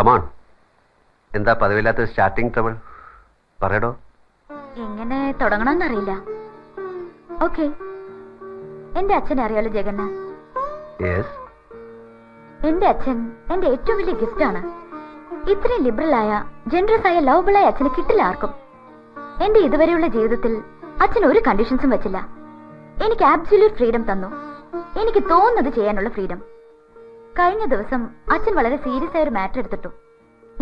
Come on. എന്താ പതിവില്ലാത്ത starting trouble? പറയടോ. എങ്ങനെ തുടങ്ങണമെന്നറിയില്ല. ഓക്കെ, എന്റെ അച്ഛനെ അറിയാലോ ജഗന്. യെസ്. എന്റെ അച്ഛൻ എന്റെ ഏറ്റവും വലിയ ഗിഫ്റ്റ് ആണ്. ഇത്രയും ലിബറൽ ആയ ജനറസ് ആയ ലവബിൾ ആയ അച്ഛന് കിട്ടില്ല ആർക്കും. എന്റെ ഇതുവരെയുള്ള ജീവിതത്തിൽ അച്ഛൻ ഒരു കണ്ടീഷൻസും വെച്ചില്ല. എനിക്ക് ആബ്സല്യൂട്ട് ഫ്രീഡം തന്നു. എനിക്ക് തോന്നുന്നത് ചെയ്യാനുള്ള ഫ്രീഡം. കഴിഞ്ഞ ദിവസം അച്ഛൻ വളരെ സീരിയസ് ആയ ഒരു മാറ്റർ എടുത്തിട്ടു.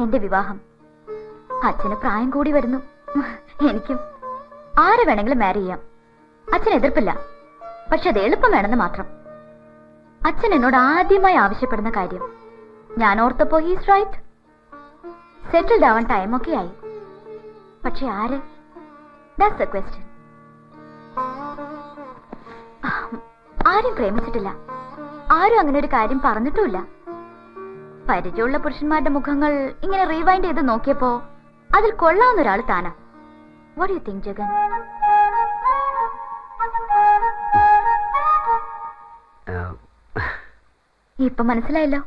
എന്റെ വിവാഹം. അച്ഛന് പ്രായം കൂടി വരുന്നു. എനിക്കും ആരെ വേണമെങ്കിലും മാരി ചെയ്യാം. അച്ഛൻ എതിർപ്പില്ല. പക്ഷെ അത് എളുപ്പം വേണമെന്ന് മാത്രം. അച്ഛൻ എന്നോട് ആദ്യമായി ആവശ്യപ്പെടുന്ന കാര്യം ഞാൻ ഓർത്തപ്പോ ഹീസ് റൈറ്റ്. സെറ്റിൽഡ് ആവാൻ ടൈമൊക്കെ ആയി. പക്ഷെ ആര്? That's the question. ആരും പ്രേമിച്ചിട്ടില്ല. ആരും അങ്ങനെ ഒരു കാര്യം പറഞ്ഞിട്ടുമില്ല. പരിചയമുള്ള പുരുഷന്മാരുടെ മുഖങ്ങൾ ഇങ്ങനെ റീവൈൻഡ് ചെയ്ത് നോക്കിയപ്പോ അതിൽ കൊള്ളാവുന്ന ഒരാൾ താനാ. What you think Jagan? ഇപ്പൊ മനസ്സിലായല്ലോ.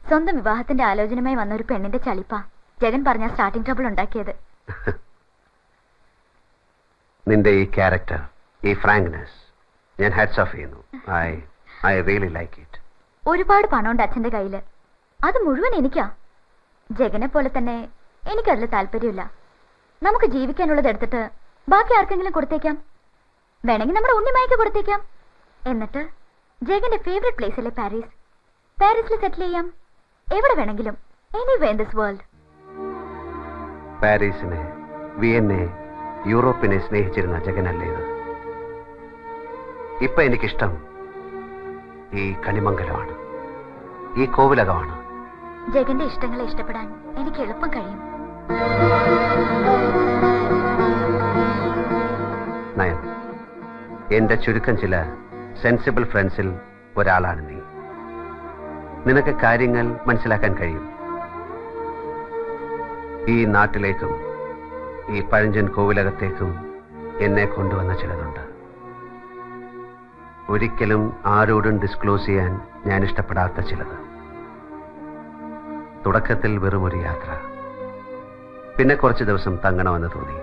സ്വന്തം വിവാഹത്തിന്റെ ആലോചനയുമായി വന്ന ഒരു പെണ്ണിന്റെ ചളിപ്പാ ജഗൻ പറഞ്ഞ സ്റ്റാർട്ടിംഗ് ട്രബിൾ ഉണ്ടാക്കിയത്. നിന്റെ ഈ ക്യാരക്ടർ, ഈ ഫ്രാങ്ക്നെസ് ഞാൻ ഹാറ്റ്സ് ഓഫ് ചെയ്യുന്നു. I really like it. ഒരുപാട് പണമുണ്ട് അച്ഛന്റെ കയ്യില്. അത് മുഴുവൻ എനിക്കാ. ജഗനെ പോലെ തന്നെ എനിക്കതിൽ താല്പര്യമില്ല. നമുക്ക് ജീവിക്കാനുള്ളത് എടുത്തിട്ട് ബാക്കി ആർക്കെങ്കിലും കൊടുത്തേക്കാം. വേണമെങ്കിൽ നമ്മുടെ ഉണ്ണിമായ്ക്ക് കൊടുത്തേക്കാം. എന്നിട്ട് ജഗന്റെ ഫേവറേറ്റ് പ്ലേസിലെ പാരീസ്, പാരീസിൽ സെറ്റിൽ ചെയ്യാം. എവിടെ വേണമെങ്കിലും, എനിവേ ഇൻ ദിസ് വേൾഡ്. പാരീസിനെ, വിയന്നെ, യൂറോപ്പിനെ സ്നേഹിച്ചിരുന്ന ജഗനല്ലേ ഇത്? ഇപ്പൊ എനിക്കിഷ്ടം ഈ കണിമംഗലമാണ്, ഈ കോവിലകമാണ്. ജഗന്റെ ഇഷ്ടങ്ങളെ ഇഷ്ടപ്പെടാൻ എനിക്ക് എളുപ്പം കഴിയും. നയൻ, എന്റെ ചുരുക്കം ചില സെൻസിബിൾ ഫ്രണ്ട്സിൽ ഒരാളാണ് നീ. നിനക്ക് കാര്യങ്ങൾ മനസ്സിലാക്കാൻ കഴിയും. ഈ നാട്ടിലേക്കും ഈ പഴഞ്ചൻ കോവിലകത്തേക്കും എന്നെ കൊണ്ടുവന്ന ചിലതുണ്ട്. ഒരിക്കലും ആരോടും ഡിസ്ക്ലോസ് ചെയ്യാൻ ഞാൻ ഇഷ്ടപ്പെടാത്ത ചിലത്. തുടക്കത്തിൽ വെറും ഒരു യാത്ര, പിന്നെ കുറച്ച് ദിവസം തങ്ങണമെന്ന് തോന്നി.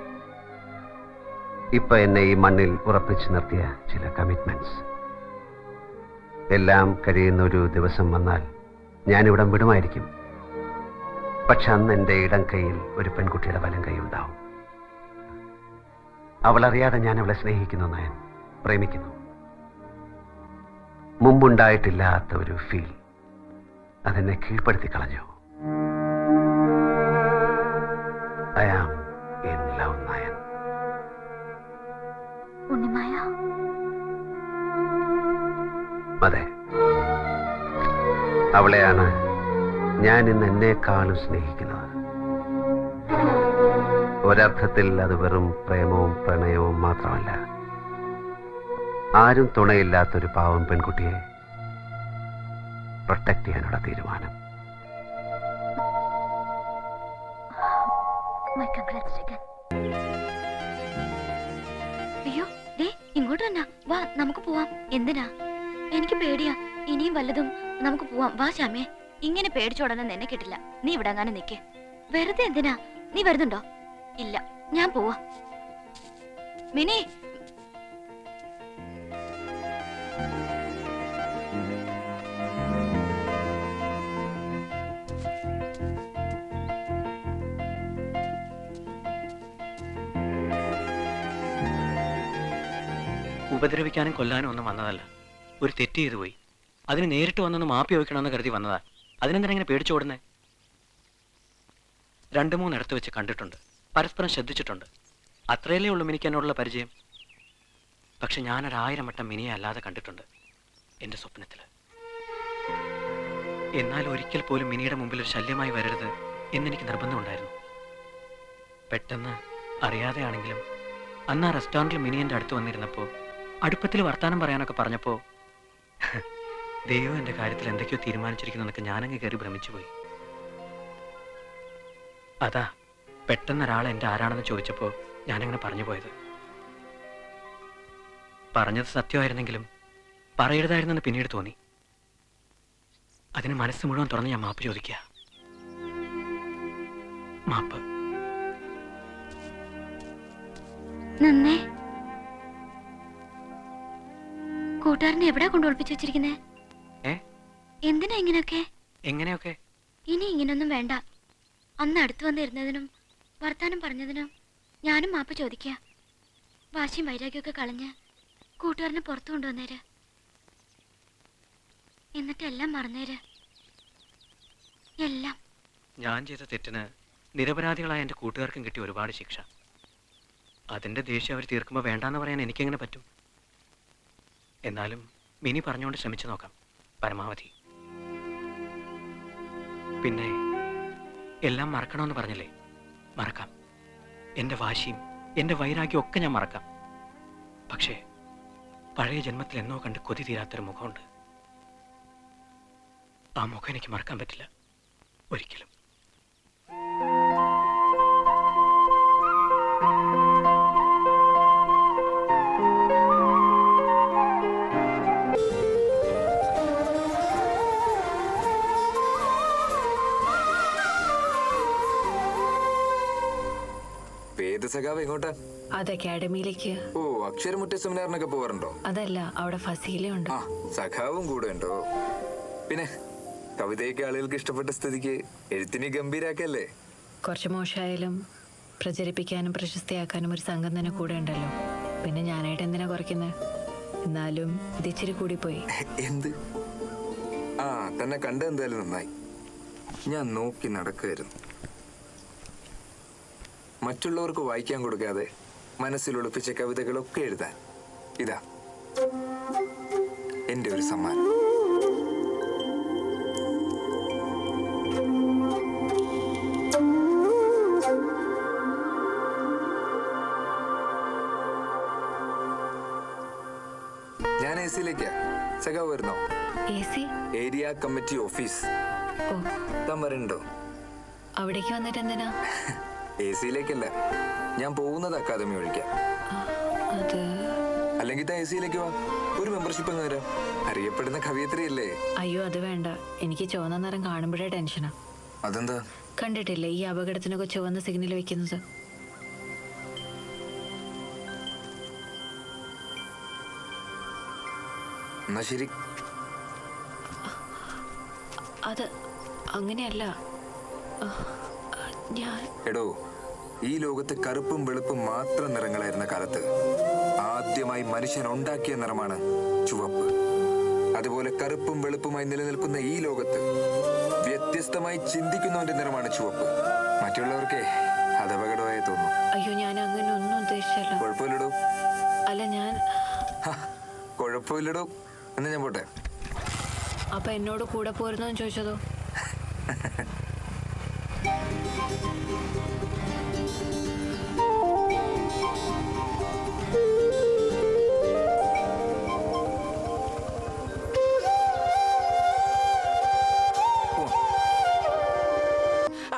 ഇപ്പൊ എന്നെ ഈ മണ്ണിൽ ഉറപ്പിച്ചു നിർത്തിയ ചില കമ്മിറ്റ്മെന്റ്സ്. എല്ലാം കഴിയുന്ന ഒരു ദിവസം വന്നാൽ ഞാനിവിടം വിടുമായിരിക്കും. പക്ഷെ അന്ന് എൻ്റെ ഇടം കൈയിൽ ഒരു പെൺകുട്ടിയുടെ വലം കൈ ഉണ്ടാവും. അവളറിയാതെ ഞാൻ അവളെ സ്നേഹിക്കുന്നു, നയൻ, പ്രേമിക്കുന്നു. മുമ്പുണ്ടായിട്ടില്ലാത്ത ഒരു ഫീൽ അതെന്നെ കീഴ്പ്പെടുത്തി കളഞ്ഞു. I am in love, Nayan. Unnimaya? അതെ, അവളെയാണ് ഞാൻ ഇന്ന് എന്നെക്കാളും സ്നേഹിക്കുന്നത്. ഒരർത്ഥത്തിൽ അത് വെറും പ്രേമവും പ്രണയവും മാത്രമല്ല. ആരും തുണയില്ലാത്തൊരു പാവം പെൺകുട്ടിയെ പ്രൊട്ടക്ട് ചെയ്യാനുള്ള തീരുമാനം. അയ്യോ, ഇങ്ങോട്ട് തന്നെ വാ, നമുക്ക് പോവാം. എന്തിനാ? എനിക്ക് പേടിയാ. ഇനിയും വല്ലതും നമുക്ക് പോവാം. വാ ശ്യാമേ. ഇങ്ങനെ പേടിച്ചോടനെ നിന്നെ കിട്ടില്ല. നീ ഇവിടെ അങ്ങനെ നിക്ക്. വെറുതെ എന്തിനാ? നീ വരുന്നുണ്ടോ? ഇല്ല, ഞാൻ പോവാ. മിനി, ഉപദ്രവിക്കാനും കൊല്ലാനും ഒന്നും വന്നതല്ല. ഒരു തെറ്റ് ചെയ്തു പോയി. അതിന് നേരിട്ട് വന്നൊന്ന് മാപ്പി വയ്ക്കണമെന്ന് കരുതി വന്നതാ. അതിനെന്തിനാ ഇങ്ങനെ പേടിച്ചോടുന്നേ? 2-3 ഇടത്ത് വെച്ച് കണ്ടിട്ടുണ്ട്, പരസ്പരം ശ്രദ്ധിച്ചിട്ടുണ്ട്. അത്രയല്ലേ ഉള്ളൂ മിനിക്ക് എന്നോടുള്ള പരിചയം. പക്ഷെ ഞാനൊരു1000 വട്ടം മിനിയെ അല്ലാതെ കണ്ടിട്ടുണ്ട് എൻ്റെ സ്വപ്നത്തിൽ. എന്നാൽ ഒരിക്കൽ പോലും മിനിയുടെ മുമ്പിൽ ഒരു ശല്യമായി വരരുത് എന്നെനിക്ക് നിർബന്ധമുണ്ടായിരുന്നു. പെട്ടെന്ന് അറിയാതെയാണെങ്കിലും അന്ന് ആ റെസ്റ്റോറൻറ്റിൽ മിനി എൻ്റെ അടുത്ത് വന്നിരുന്നപ്പോൾ അടുപ്പത്തിൽ വർത്താനം പറയാനൊക്കെ പറഞ്ഞപ്പോൾ ദൈവം എൻ്റെ കാര്യത്തിൽ എന്തൊക്കെയോ തീരുമാനിച്ചിരിക്കുന്നതൊക്കെ ഞാനങ്ങ് കയറി ഭ്രമിച്ചു പോയി. അതാ പെട്ടെന്ന് ഒരാൾ എൻ്റെ ആരാണെന്ന് ചോദിച്ചപ്പോൾ ഞാനങ്ങനെ പറഞ്ഞു പോയത്. പറഞ്ഞത് സത്യമായിരുന്നെങ്കിലും പറയരുതായിരുന്നെന്ന് പിന്നീട് തോന്നി. അതിന് മനസ്സ് മുഴുവൻ തുറന്ന് ഞാൻ മാപ്പ് ചോദിക്കുക. മാപ്പ്. നന്നേ. കൂട്ടുകാരനെ എവിടാ കൊണ്ട് ഒളിപ്പിച്ചു വെച്ചിരിക്കുന്നേ? എന്തിനാ ഇങ്ങനെയൊക്കെ? എങ്ങനെയൊക്കെ? ഇനി ഇങ്ങനൊന്നും വേണ്ട. അന്ന് അടുത്ത് വന്നിരുന്നതിനും വർത്താനം പറഞ്ഞതിനും ഞാനും മാപ്പ് ചോദിക്കുക. വാശിയും വൈരാഗ്യമൊക്കെ കളഞ്ഞ് കൂട്ടുകാരനെ പുറത്തു കൊണ്ടുവന്നേര്. എന്നിട്ട് എല്ലാം മറന്നേര്. എല്ലാം. ഞാൻ ചെയ്ത തെറ്റിന് നിരപരാധികളായ എൻ്റെ കൂട്ടുകാർക്കും കിട്ടിയ ഒരുപാട് ശിക്ഷ. അതിൻ്റെ ദേഷ്യം അവർ തീർക്കുമ്പോൾ വേണ്ടാന്ന് പറയാൻ എനിക്കെങ്ങനെ പറ്റും? എന്നാലും മിനി പറഞ്ഞുകൊണ്ട് ശ്രമിച്ചു നോക്കാം പരമാവധി. പിന്നെ എല്ലാം മറക്കണമെന്ന് പറഞ്ഞില്ലേ, മറക്കാം. എൻ്റെ വാശിയും എൻ്റെ വൈരാഗ്യം ഒക്കെ ഞാൻ മറക്കാം. പക്ഷേ പഴയ ജന്മത്തിൽ എന്നോ കണ്ട് കൊതി തീരാത്തൊരു മുഖമുണ്ട്. ആ മുഖം എനിക്ക് മറക്കാൻ പറ്റില്ല ഒരിക്കലും. സഖാവ് എങ്ങോട്ടാ? അത് അക്കാഡമിയിലേക്ക്. ഓ, അക്ഷരമുറ്റ സെമിനാറിനൊക്കെ പോവാറുണ്ടോ? അതല്ല, അവിടെ ഫസീലുണ്ട്. ആ, സഖാവും കൂടെ ഉണ്ടോ? പിന്നെ കവിതയൊക്കെ ആളുകൾക്ക് ഇഷ്ടപ്പെട്ട സ്ഥിതിക്ക് എഴുത്തിനെ ഗംഭീരാക്കല്ലേ? കുറച്ച് മോശമായാലും പ്രചരിപ്പിക്കാനും പ്രശസ്തിയാക്കാനും ഒരു സംഘം തന്നെ കൂടെ ഉണ്ടല്ലോ. പിന്നെ ഞാനായിട്ട് എന്തിനാ കുറയ്ക്കുന്നത്? എന്നാലും ഇത് ഇച്ചിരി കൂടിപ്പോയി. എന്ത്? ആ, തന്നെ കണ്ട എന്തായാലും നന്നായി. ഞാൻ നോക്കി നടക്കുമായിരുന്നു. മറ്റുള്ളവർക്ക് വായിക്കാൻ കൊടുക്കാതെ മനസ്സിൽ ഒളിപ്പിച്ച കവിതകളൊക്കെ എഴുതാൻ ഇതാ എൻ്റെ ഒരു സമ്മാനം. ഞാൻ എസിയിലേക്കാ. സഖാവ് വരുന്നോ? Area committee office. താൻ വരണ്ടോ? അവിടേക്ക് വന്നിട്ട് എന്തിനാ? എസിയിലേക്കല്ല, ഞാൻ പോകുന്നത് അക്കാദമി ഒഴിക്കാം. അല്ലെങ്കിൽ താൻ എസിയിലേക്ക് വാ, ഒരു മെമ്പർഷിപ്പ് അങ്ങ് തരാം. അറിയപ്പെടുന്ന കവിയത്രിയല്ലേ? അയ്യോ, അത് വേണ്ട. എനിക്ക് ചുവന്ന നിറം കാണുമ്പോഴേ ടെൻഷനാ. അതെന്താ? കണ്ടിട്ടില്ലേ ഈ അപകടത്തിനൊക്കെ ചുവന്ന സിഗ്നൽ വെക്കുന്നത്? എന്നാ ശരി. അത് അങ്ങനെയല്ല. എടോ, ഈ ലോകത്ത് കറുപ്പും വെളുപ്പും മാത്രം നിറങ്ങളായിരുന്ന കാലത്ത് ആദ്യമായി മനുഷ്യൻ ഉണ്ടാക്കിയ നിറമാണ് ചുവപ്പ്. അതുപോലെ കറുപ്പും വെളുപ്പുമായി നിലനിൽക്കുന്ന ഈ ലോകത്ത് വ്യത്യസ്തമായി ചിന്തിക്കുന്നവന്റെ നിറമാണ് ചുവപ്പ്. മറ്റുള്ളവർക്ക് അത് അപകടമായി തോന്നും. അയ്യോ, ഞാൻ അങ്ങനെ ഒന്നും ഉദ്ദേശിച്ചല്ല. കുഴപ്പമില്ലടോ. അല്ല, ഞാൻ കുഴപ്പമില്ലടോ. എന്നാ ഞാൻ പോട്ടെ. അപ്പൊ എന്നോട് കൂടെ പോരുന്നോ ചോദിച്ചതോ?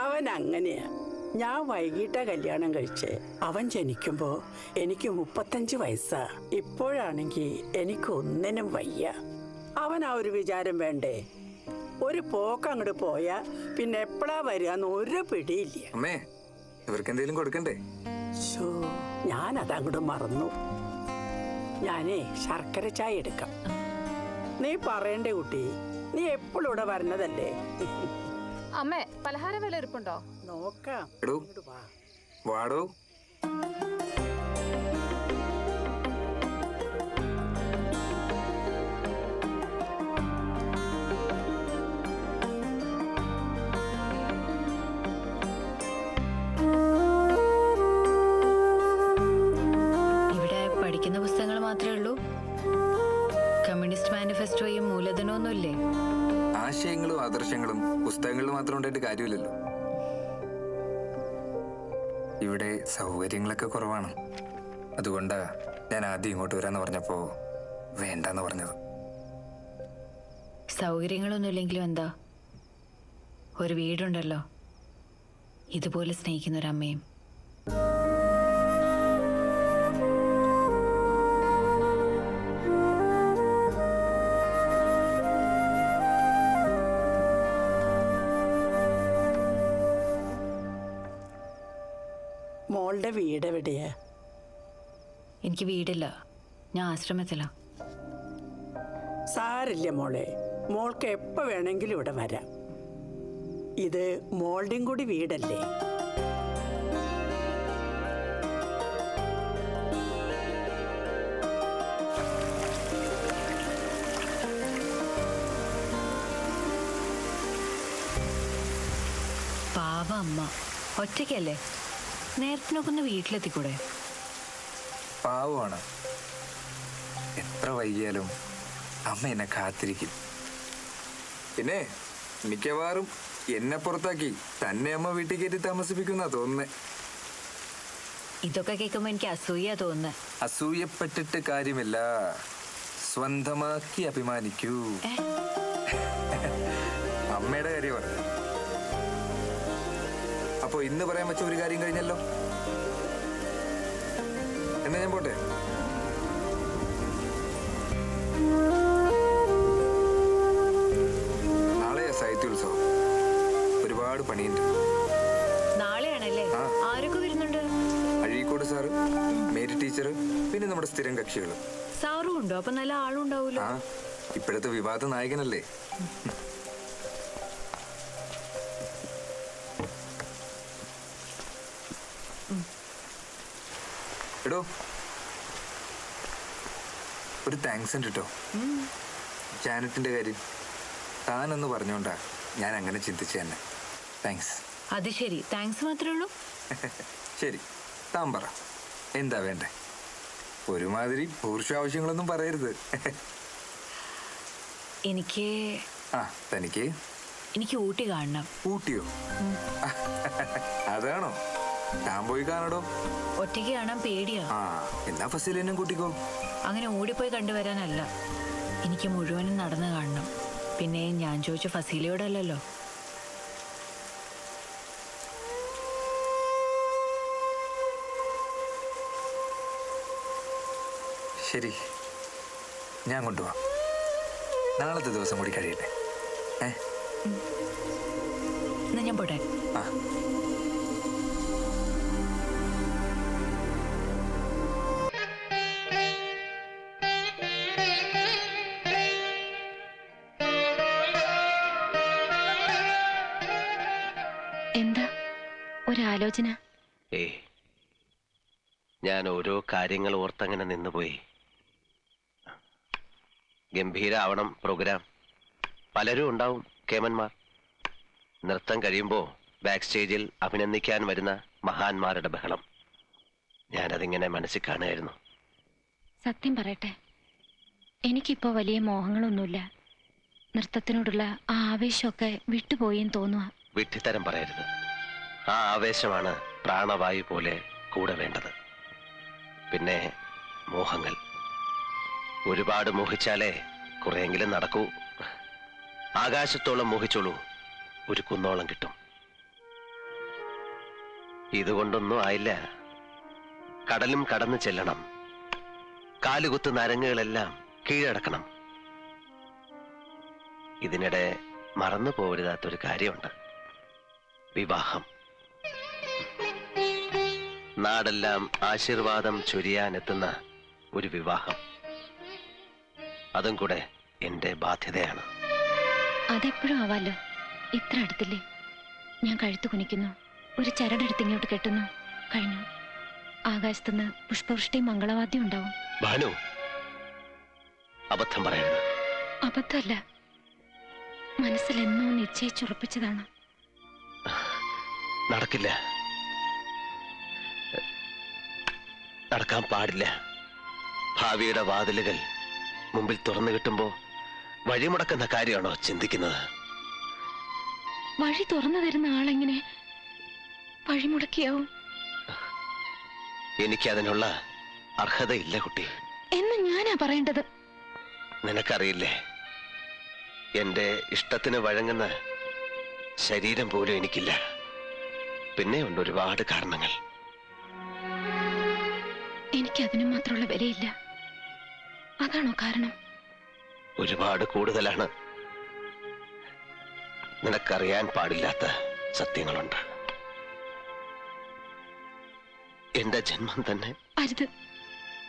അവൻ അങ്ങനെയാ. ഞാൻ വൈകിട്ടാ കല്യാണം കഴിച്ചേ. അവൻ ജനിക്കുമ്പോ എനിക്ക് 35 വയസ്സാ. ഇപ്പോഴാണെങ്കി എനിക്ക് ഒന്നിനും വയ്യ. അവൻ ആ ഒരു വിചാരം വേണ്ടേ? ഒരു പോക്ക് അങ്ങോട്ട് പോയാ പിന്നെ എപ്പോഴാ വരികന്ന് ഒരു പിടിയില്ല. അമ്മേ, ഇവർക്ക് എന്തെങ്കിലും കൊടുക്കണ്ടേ? ഞാനത് അങ്ങോട്ട് മറന്നു. ഞാനേ ശർക്കര ചായ എടുക്കാം. നീ പറയണ്ടേ കുട്ടി, നീ എപ്പോഴും ഇവിടെ വരണതല്ലേ? അമ്മേ, പലഹാര വില ഇരിപ്പുണ്ടോ? നോക്കാം. വാടോ. ഇവിടെ പഠിക്കുന്ന പുസ്തകങ്ങൾ മാത്രമേ ഉള്ളൂ? കമ്മ്യൂണിസ്റ്റ് മാനിഫെസ്റ്റോയും മൂലധനമൊന്നുമില്ലേ? ആശയങ്ങളും ആദർശങ്ങളും പുസ്തകങ്ങളിൽ മാത്രം ഉണ്ടായിട്ട് കാര്യമില്ലല്ലോ. ഇവിടെ സൗകര്യങ്ങളൊക്കെ കുറവാണ്. അതുകൊണ്ടാ ഞാൻ ആദ്യം ഇങ്ങോട്ട് വരാന്ന് പറഞ്ഞപ്പോ വേണ്ടെന്ന് പറഞ്ഞത്. സൗകര്യങ്ങളൊന്നും ഇല്ലെങ്കിലും എന്താ, ഒരു വീടുണ്ടല്ലോ ഇതുപോലെ സ്നേഹിക്കുന്ന ഒരമ്മയും. മോളുടെ വീട് എവിടെയാ? എനിക്ക് വീടില്ല, ഞാൻ ആശ്രമത്തിലാ. സാരില്ല മോളെ, മോൾക്ക് എപ്പോൾ വേണമെങ്കിലും ഇവിടെ വരാം. ഇത് മോളുടെയും കൂടി വീടല്ലേ? പാവ അമ്മ ഒറ്റയ്ക്കല്ലേ, നേരത്തിനൊക്കെ ഒന്ന് വീട്ടിലെത്തിക്കൂടെ? പാവമാണ്. എത്ര വൈകിയാലും അമ്മ എന്നെ കാത്തിരിക്കും. പിന്നെ മിക്കവാറും എന്നെ പുറത്താക്കി തന്നെ അമ്മ വീട്ടിൽ കയറ്റി താമസിപ്പിക്കുന്ന തോന്നുന്നേ. ഇതൊക്കെ കേൾക്കുമ്പോ എനിക്ക് അസൂയ തോന്നുന്നു. അസൂയപ്പെട്ടിട്ട് കാര്യമില്ല, സ്വന്തമാക്കി അഭിമാനിക്കൂ. അമ്മയുടെ കാര്യം പറഞ്ഞു. അപ്പൊ ഇന്ന് പറയാൻ വെച്ച ഒരു കാര്യം കഴിഞ്ഞല്ലോ. എന്നാ ഞാൻ പോട്ടെ. നാളെയാ സാഹിത്യോത്സവം. ഒരുപാട് പണിയുണ്ട്. നാളെയാണല്ലേ? ആരൊക്കെ വരുന്നുണ്ട്? അഴീക്കോട് സാറ്, മേരി ടീച്ചർ, പിന്നെ നമ്മുടെ സ്ഥിരം കക്ഷികൾ. സാറും ഉണ്ടോ? അപ്പൊ നല്ല ആളും ഉണ്ടാവൂലോ. ആ, ഇപ്പോഴത്തെ വിവാദ നായകനല്ലേ. എടോ, ഒരു താങ്ക്സ് ഉണ്ട് കേട്ടോ. ജാനറ്റിന്റെ കാര്യം താനെന്ന് പറഞ്ഞോണ്ടാ ഞാൻ അങ്ങനെ ചിന്തിച്ചു തന്നെ. താങ്ക്സ്. അത് ശരി, താങ്ക്സ് മാത്രമേ ഉള്ളൂ? ശരി, താൻ പറ എന്താ വേണ്ടേ? ഒരുമാതിരി പുരുഷ ആവശ്യങ്ങളൊന്നും പറയരുത്. എനിക്ക് തനിക്ക് എനിക്ക് ഊട്ടി കാണണം. ഊട്ടിയോ? അതാണോ? താൻ പോയി കാണടോ. ഒറ്റയ്ക്ക് കാണാൻ പേടിയാ. എന്നാ ഫസീലിനും കൂട്ടിക്കോ. അങ്ങനെ ഓടിപ്പോയി കണ്ടുവരാനല്ല, എനിക്ക് മുഴുവനും നടന്നു കാണണം. പിന്നെ ഞാൻ ചോദിച്ച ഫസീലയോടല്ലോ. ശരി, ഞാൻ കൊണ്ടുപോവാം. നാളത്തെ ദിവസം കൂടി കഴിയട്ടെ. എന്നാ ഞാൻ പോട്ടെ. എന്താ ഒരാലോചന? ഞാൻ ഓരോ കാര്യങ്ങൾ ഓർത്തങ്ങനെ നിന്നുപോയി. ഗംഭീരാവണം പ്രോഗ്രാം. പലരും ഉണ്ടാവും കേമന്മാർ. നൃത്തം കഴിയുമ്പോൾ ബാക്ക് സ്റ്റേജിൽ അഭിനന്ദിക്കാൻ വരുന്ന മഹാന്മാരുടെ ബഹളം. ഞാനതിങ്ങനെ മനസ്സിൽ കാണുമായിരുന്നു. സത്യം പറയട്ടെ, എനിക്കിപ്പോ വലിയ മോഹങ്ങളൊന്നുമില്ല. നൃത്തത്തിനോടുള്ള ആ ആവേശമൊക്കെ വിട്ടുപോയെന്ന് തോന്നുക. വിഡ്ഢിത്തരം പറയരുത്. ആ ആവേശമാണ് പ്രാണവായു പോലെ കൂടെ വേണ്ടത്. പിന്നെ മോഹങ്ങൾ ഒരുപാട് മോഹിച്ചാലേ കുറെയെങ്കിലും നടക്കൂ. ആകാശത്തോളം മോഹിച്ചോളൂ, ഒരു കുന്നോളം കിട്ടും. ഇതുകൊണ്ടൊന്നും ആയില്ല. കടലും കടന്നു ചെല്ലണം. കാലുകുത്ത് നരങ്ങുകളെല്ലാം കീഴടക്കണം. ഇതിനിടെ മറന്നു പോകരുതാത്തൊരു കാര്യമുണ്ട്. വിവാഹം. നാടെല്ലാം ആശീർവാദം ചൊരിയാനെത്തുന്ന ഒരു വിവാഹം. അതും കൂടെ എന്റെ ബാധ്യതയാണ്. അതെപ്പോഴും ആവാലോ. ഇത്ര അടുത്തില്ലേ? ഞാൻ കഴുത്തു കുനിക്കുന്നു, ഒരു ചരടെടുത്ത് ഇങ്ങോട്ട് കെട്ടുന്നു, കഴിഞ്ഞു. ആകാശത്തുനിന്ന് പുഷ്പവൃഷ്ടിയും മംഗളവാദ്യം ഉണ്ടാവും. ഭാനു, അബദ്ധം പറയരുത്. അബദ്ധമല്ല, മനസ്സിലെന്നോ നിശ്ചയിച്ചുറപ്പിച്ചതാണ്. നടക്കില്ല, നടക്കാൻ പാടില്ല. ഭാവിയുടെ വാതിലുകൾ മുമ്പിൽ തുറന്നു കിട്ടുമ്പോ വഴിമുടക്കുന്ന കാര്യമാണോ ചിന്തിക്കുന്നത്? വഴി തുറന്നു തരുന്ന ആളെങ്ങനെ വഴിമുടക്കിയാവും? എനിക്കതിനുള്ള അർഹതയില്ല കുട്ടി. എന്ന് ഞാനാ പറയേണ്ടത്. നിനക്കറിയില്ലേ, എന്റെ ഇഷ്ടത്തിന് വഴങ്ങുന്ന ശരീരം പോലും എനിക്കില്ല. പിന്നെ ഉണ്ട് ഒരുപാട് കാരണങ്ങൾ. എനിക്കതിനു മാത്രമുള്ള വിലയില്ല. അതാണോ കാരണം? ഒരുപാട് കൂടുതലാണ്. നിനക്കറിയാൻ പാടില്ലാത്ത സത്യങ്ങളുണ്ട്. എന്റെ ജന്മം തന്നെ. അരുത്,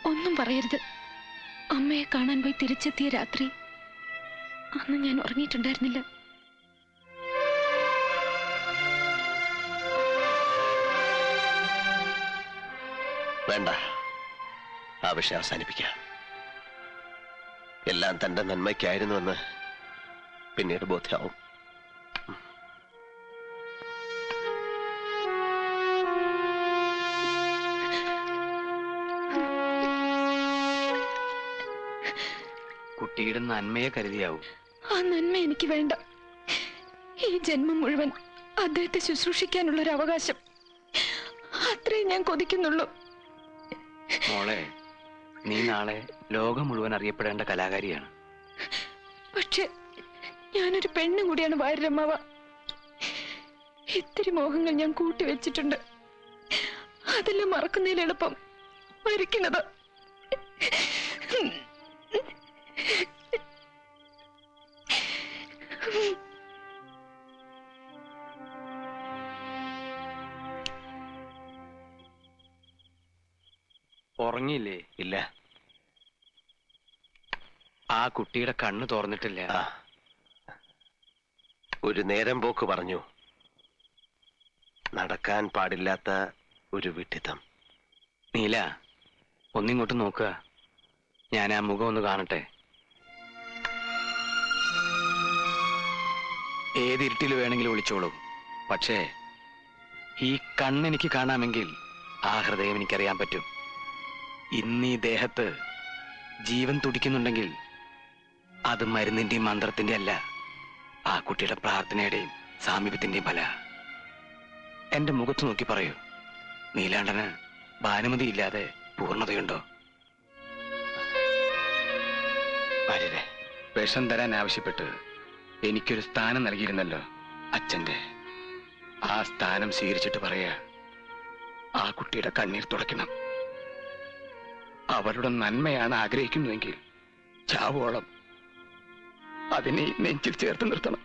ഒന്നും പറയരുത്. അമ്മയെ കാണാൻ പോയി തിരിച്ചെത്തിയ രാത്രി അന്ന് ഞാൻ ഉറങ്ങിയിട്ടുണ്ടായിരുന്നില്ല. വേണ്ട, ആ വിഷയം അവസാനിപ്പിക്കാം. എല്ലാം തന്റെ നന്മയ്ക്കായിരുന്നുവെന്ന് പിന്നീട് ബോധ്യമാവും. കുട്ടിയുടെ നന്മയെ കരുതിയാവും. ആ നന്മ എനിക്ക് വേണ്ട. ഈ ജന്മം മുഴുവൻ അദ്ദേഹത്തെ ശുശ്രൂഷിക്കാനുള്ള ഒരു അവകാശം, അത്രേ ഞാൻ കൊതിക്കുന്നുള്ളൂ. മോളെ, നീ നാളെ ലോകം മുഴുവൻ അറിയപ്പെടേണ്ട കലാകാരിയാണ്. പക്ഷെ ഞാനൊരു പെണ്ണും കൂടിയാണ് വാര്യരമ്മാവ. ഇത്തിരി മോഹങ്ങൾ ഞാൻ കൂട്ടിവെച്ചിട്ടുണ്ട്. അതെല്ലാം മറക്കുന്നതിൽ എളുപ്പം മരിക്കുന്നത്. ഉറങ്ങിയില്ലേ? ഇല്ല. ആ കുട്ടിയുടെ കണ്ണ് തുറന്നിട്ടില്ല. ഒരു നേരം പോക്ക് പറഞ്ഞു. നടക്കാൻ പാടില്ലാത്ത ഒരു വിഡ്ഢിത്തം. നീല, ഒന്നിങ്ങോട്ട് നോക്കുക. ഞാൻ ആ മുഖം ഒന്ന് കാണട്ടെ. ഏതിരുട്ടിൽ വേണമെങ്കിലും വിളിച്ചോളൂ. പക്ഷേ ഈ കണ്ണെനിക്ക് കാണാമെങ്കിൽ ആ ഹൃദയം എനിക്കറിയാൻ പറ്റും. ഇന്ന് ഈ ദേഹത്ത് ജീവൻ തുടിക്കുന്നുണ്ടെങ്കിൽ അത് മരുന്നിന്റെയും മന്ത്രത്തിന്റെ അല്ല, ആ കുട്ടിയുടെ പ്രാർത്ഥനയുടെയും സാമീപ്യത്തിന്റെയും ഫല. എന്റെ മുഖത്ത് നോക്കി പറയൂ, നീലാണ്ടന് ഭാനുമതി ഇല്ലാതെ പൂർണ്ണതയുണ്ടോ? ഭാര്യരെ വിഷം തരാൻ ആവശ്യപ്പെട്ട് എനിക്കൊരു സ്ഥാനം നൽകിയിരുന്നല്ലോ അച്ഛന്റെ. ആ സ്ഥാനം സ്വീകരിച്ചിട്ട് പറയാ, ആ കുട്ടിയുടെ കണ്ണീർ തുടയ്ക്കണം. അവരുടെ നന്മയാണ് ആഗ്രഹിക്കുന്നുവെങ്കിൽ ചാവോളം അതിനെ നെഞ്ചിൽ ചേർത്ത് നിർത്തണം.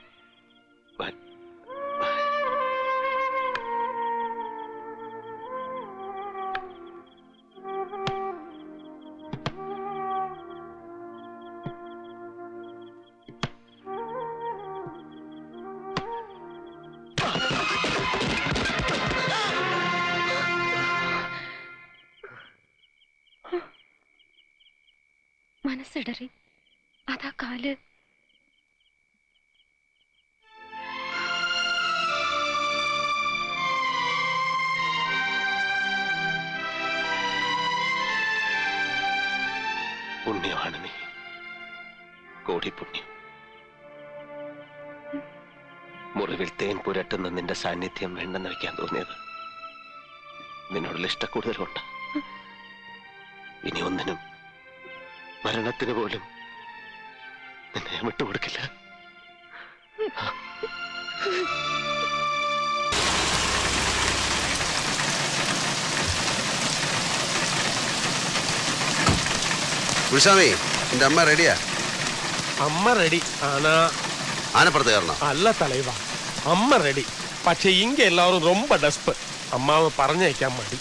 മനസ്സിടറി, അതാ കാല്. പുണ്യമാണ് നീ, കോടി പുണ്യം. മുറിവിൽ തേൻ പുരട്ടുന്ന നിന്റെ സാന്നിധ്യം വേണ്ടെന്ന് വെക്കാൻ തോന്നിയത് നിന്നോടുള്ള ഇഷ്ടക്കൂടുതലുണ്ട്. ഇനി ഒന്നിനും, മരണത്തിന് പോലും നിന്നെ വിട്ടുകൊടുക്കില്ല. ഗുരുസ്വാമി, എന്റെ അമ്മ റെഡിയാ? അമ്മ റെഡി ആനാ? ആനപ്പുറത്ത് കയറണം. അല്ല തലൈവ, അമ്മ റെഡി. പക്ഷെ ഇങ്ങ എല്ലാവരും ரொம்ப ഡെസ്പ്. അമ്മാവ് പറഞ്ഞയക്കാൻ മടി.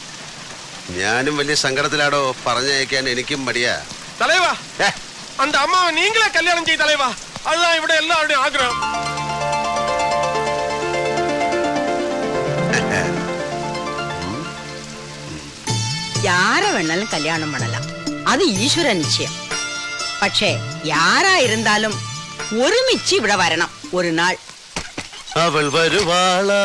ഞാനും വലിയ സങ്കടത്തിലാടോ. പറഞ്ഞയക്കാൻ എനിക്കും മടിയാ. തലൈവ, அந்த அம்மாவை நீங்களே கல்யாணம் செய்ய தலைவா. அதுதான் ഇവിടെ എല്ലാവരുടെയും ആഗ്രഹം. யாரை வேணாலும் கல்யாணம் பண்ணலாம், அது ஈஸ்வர நிச்சயம். പക്ഷേ யாராயிருந்தாலும் ഒരുമിച്ച് ഇവിടെ വരണം ഒരു നാൾ. അവൾ വരുവാളാ,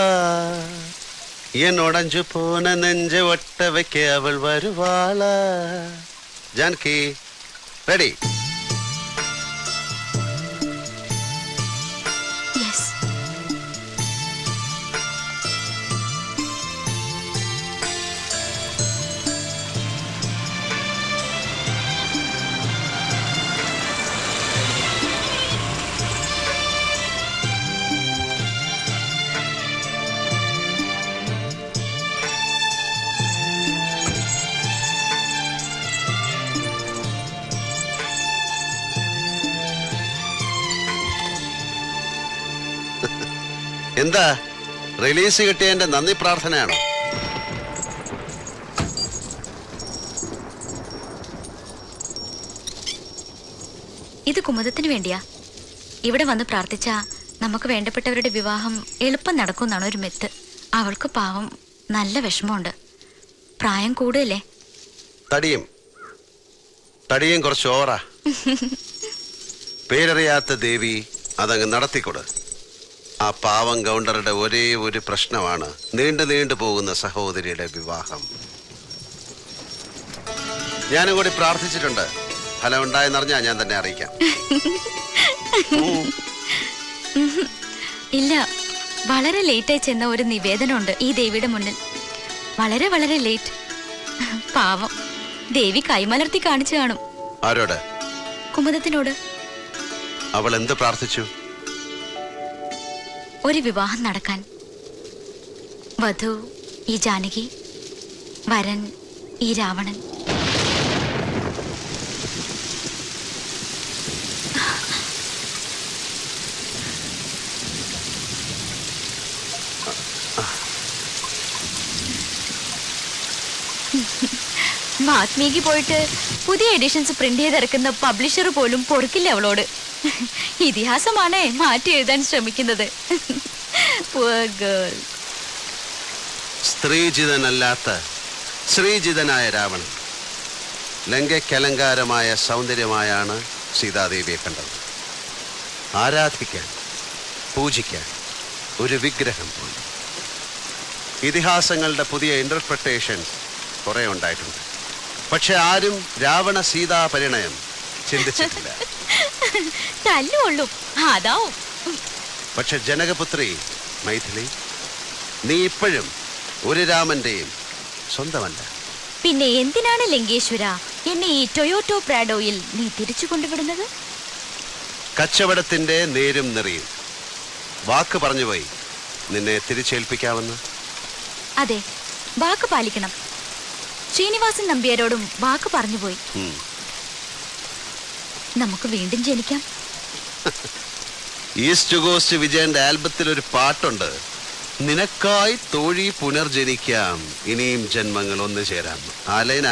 എന്നോടഞ്ചു പോന നെഞ്ച് ഒട്ട വെക്ക അവൾ വരുവാളാ. ജാനകി റെഡി? എന്താ റിലീസ് കിട്ടിയതിന്റെ നന്ദി പ്രാർത്ഥനയാണോ? ഇത് കുമുദത്തിന് വേണ്ടിയാ. ഇവിടെ വന്ന് പ്രാർത്ഥിച്ച നമുക്ക് വേണ്ടപ്പെട്ടവരുടെ വിവാഹം എളുപ്പം നടക്കുമെന്നാണ് ഒരു മെത്ത്. അവൾക്ക് പാവം നല്ല വിഷമമുണ്ട്. പ്രായം കൂടുതലേ. തടിയും കുറച്ച് ഓവറാ. പേരറിയാത്ത ദേവി അതങ്ങ് നടത്തിക്കൊടു. ആ പാവം ഗൗണ്ടറുടെ ഒരേ ഒരു പ്രശ്നമാണ് നീണ്ടു പോകുന്ന സഹോദരിയുടെ വിവാഹം. ഞാനും കൂടി പ്രാർത്ഥിച്ചിട്ടുണ്ട്. ഫലം ഉണ്ടായെന്നറിഞ്ഞാ ഞാൻ തന്നെ അറിയിക്കാം. ഇല്ല, വളരെ ലേറ്റായി ചെന്ന ഒരു നിവേദനമുണ്ട് ഈ ദേവിയുടെ മുന്നിൽ. വളരെ വളരെ ലേറ്റ്. പാവം ദേവി കൈമലർത്തി കാണിച്ചു കാണും. ആരോട്? കുമുദത്തിനോട്. അവൾ എന്ത് പ്രാർത്ഥിച്ചു? ഒരു വിവാഹം നടക്കാൻ. വധു ഈ ജാനകി, വരൻ ഈ രാവണൻ. വാത്മീകി പോയിട്ട് പുതിയ എഡിഷൻസ് പ്രിന്റ് ചെയ്തിറക്കുന്ന പബ്ലിഷർ പോലും പൊറുക്കില്ല അവളോട്. ഇതിഹാസമാണേ മാറ്റി എഴുതാൻ ശ്രമിക്കുന്നത്. സ്ത്രീജിതനല്ലാത്ത ശ്രീജിതനായ രാവണൻ ലങ്കയ്ക്കലങ്കാരമായ സൗന്ദര്യമായാണ് സീതാദേവിയെ കണ്ടത്. ആരാധിക്കാൻ, പൂജിക്കാൻ ഒരു വിഗ്രഹം പോലെ. ഇതിഹാസങ്ങളുടെ പുതിയ ഇന്റർപ്രിട്ടേഷൻസ് കുറെ ഉണ്ടായിട്ടുണ്ട്. പക്ഷെ ആരും രാവണ സീതാ പരിണയം ചിന്തിച്ചിട്ടില്ല. തല്ലുള്ളൂ അതാവും. പക്ഷെ ജനകപുത്രി മൈഥിലി, നീ ഇപ്പോഴും ഒരു രാമന്റെയും സ്വന്തമല്ല. പിന്നെ എന്തിനാണ് ലങ്കേശ്വര എന്നെ ഈ ടൊയോട്ടോ പ്രാഡോയിൽ നീ തിരിച്ചു കൊണ്ടുവിടുന്നത്? കച്ചവടത്തിന്റെ നേരും നെറിയും. വാക്ക് പറഞ്ഞുപോയി നിന്നെ തിരിച്ചേൽപ്പിക്കാമെന്ന്. അതെ, വാക്ക് പാലിക്കണം. ശ്രീനിവാസൻ നമ്പ്യാരോടും വാക്ക് പറഞ്ഞുപോയി. നമുക്ക് വീണ്ടും ജനിക്കാം. ഈസ്റ്റ് കോസ്റ്റ് വിജയന്റെ ആൽബത്തിൽ ഒരു പാട്ടുണ്ട്, നിനക്കായി തോഴി പുനർജനിക്കാം, ഇനിയും ജന്മങ്ങൾ ഒന്നു ചേരാം. ആലൈന,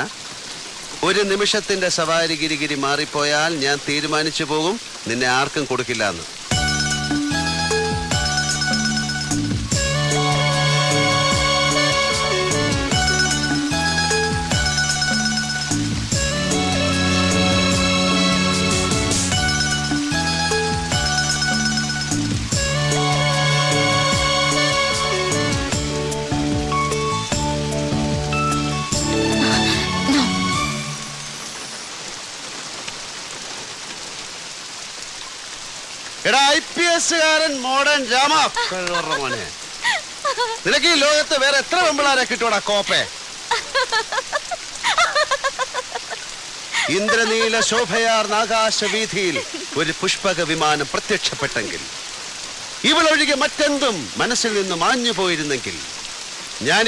ഒരു നിമിഷത്തിന്റെ സവാരി ഗിരിഗിരി മാറിപ്പോയാൽ ഞാൻ തീരുമാനിച്ചു പോകും നിന്നെ ആർക്കും കൊടുക്കില്ല എന്ന്. എടാ IPS കാരൻ മോഡേൺ രാമ, മോനെ, നിനക്ക് ഈ ലോകത്ത് വേറെ എത്ര പെമ്പിളാരെ കിട്ടൂടാ കോപ്പേ? ഇന്ദ്രനീല ശോഭയാർന്ന ആകാശവീഥിയിൽ ഒരു പുഷ്പക വിമാനം പ്രത്യക്ഷപ്പെട്ടെങ്കിൽ, ഇവളൊഴികെ മറ്റെന്തും മനസ്സിൽ നിന്ന് മാഞ്ഞു പോയിരുന്നെങ്കിൽ, ഞാൻ